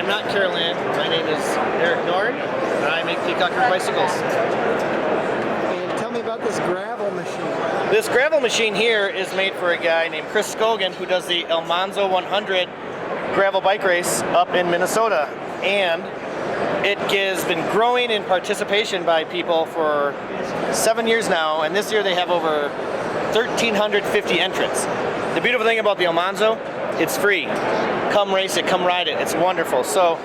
not Carol Ann. My name is Eric Norn, and I make Peacock bicycles. And tell me about this gravel machine. This gravel machine here is made for a guy named Chris Scogan, who does the Almanzo 100 gravel bike race up in Minnesota. And it has been growing in participation by people for 7 years now, and this year they have over 1,350 entrants. The beautiful thing about the Almanzo, it's free. Come race it, come ride it, it's wonderful. So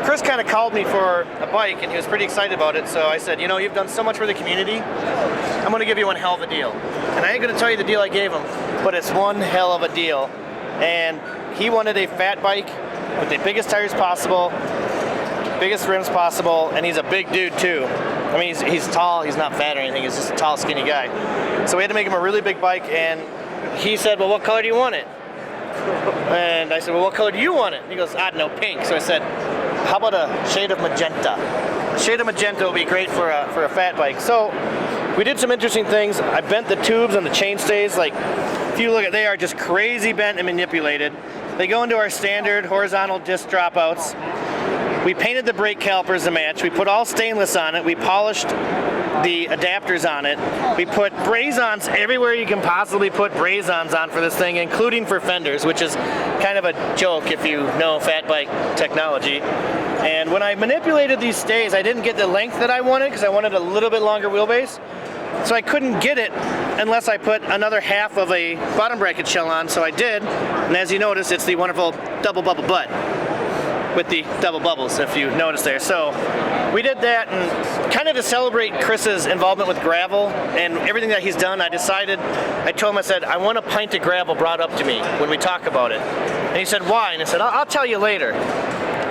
Chris kind of called me for a bike and he was pretty excited about it, so I said, you know, you've done so much for the community, I'm going to give you one hell of a deal. And I ain't going to tell you the deal I gave him, but it's one hell of a deal. And he wanted a fat bike with the biggest tires possible, biggest rims possible, and he's a big dude too. I mean, he's tall, he's not fat or anything, he's just a tall, skinny guy. So we had to make him a really big bike, and he said, well, what color do you want it? And I said, well, what color do you want it? And he goes, I don't know, pink. So I said, how about a shade of magenta? A shade of magenta will be great for a fat bike. So we did some interesting things. I bent the tubes on the chainstays. Like, if you look at, they are just crazy bent and manipulated. They go into our standard horizontal disc dropouts. We painted the brake calipers to match. We put all stainless on it. We polished the adapters on it. We put braze-ons everywhere you can possibly put braze-ons on for this thing, including for fenders, which is kind of a joke if you know fat bike technology. And when I manipulated these stays, I didn't get the length that I wanted because I wanted a little bit longer wheelbase. So I couldn't get it unless I put another half of a bottom bracket shell on, so I did. And as you notice, it's the wonderful double bubble butt with the double bubbles, if you notice there. So we did that, and kind of to celebrate Chris's involvement with gravel and everything that he's done, I told him, I said, I want a pint of gravel brought up to me when we talk about it. And he said, why? And I said, I'll tell you later.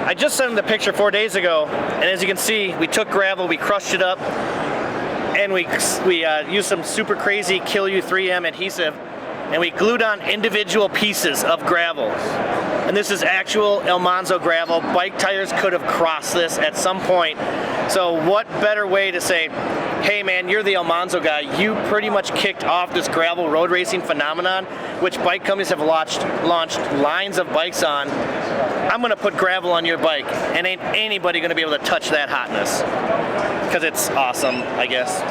I just sent him the picture 4 days ago, and as you can see, we took gravel, we crushed it up, and we used some super crazy Kill You 3M adhesive, and we glued on individual pieces of gravel. And this is actual Almanzo gravel. Bike tires could have crossed this at some point. So what better way to say, hey man, you're the Almanzo guy. You pretty much kicked off this gravel road racing phenomenon, which bike companies have launched lines of bikes on. I'm gonna put gravel on your bike, and ain't anybody gonna be able to touch that hotness. Because it's awesome, I guess.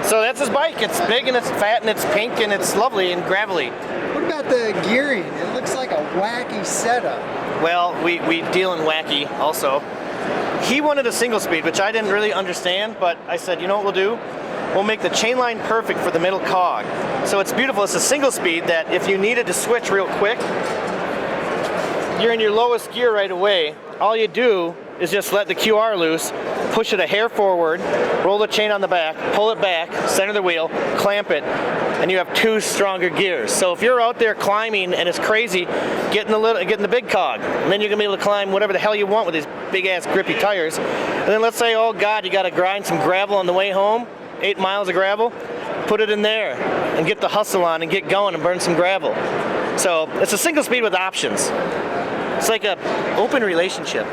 So that's his bike. It's big and it's fat and it's pink and it's lovely and gravelly. What about the gearing? It looks like a wacky setup. Well, we deal in wacky also. He wanted a single speed, which I didn't really understand, but I said, you know what we'll do? We'll make the chain line perfect for the middle cog. So it's beautiful. It's a single speed that if you needed to switch real quick, you're in your lowest gear right away. All you do is just let the QR loose, push it a hair forward, roll the chain on the back, pull it back, center the wheel, clamp it, and you have 2 stronger gears. So if you're out there climbing and it's crazy, get in the big cog, and then you're gonna be able to climb whatever the hell you want with these big ass grippy tires. And then let's say, oh God, you gotta grind some gravel on the way home, 8 miles of gravel, put it in there and get the hustle on and get going and burn some gravel. So it's a single speed with options. It's like an open relationship.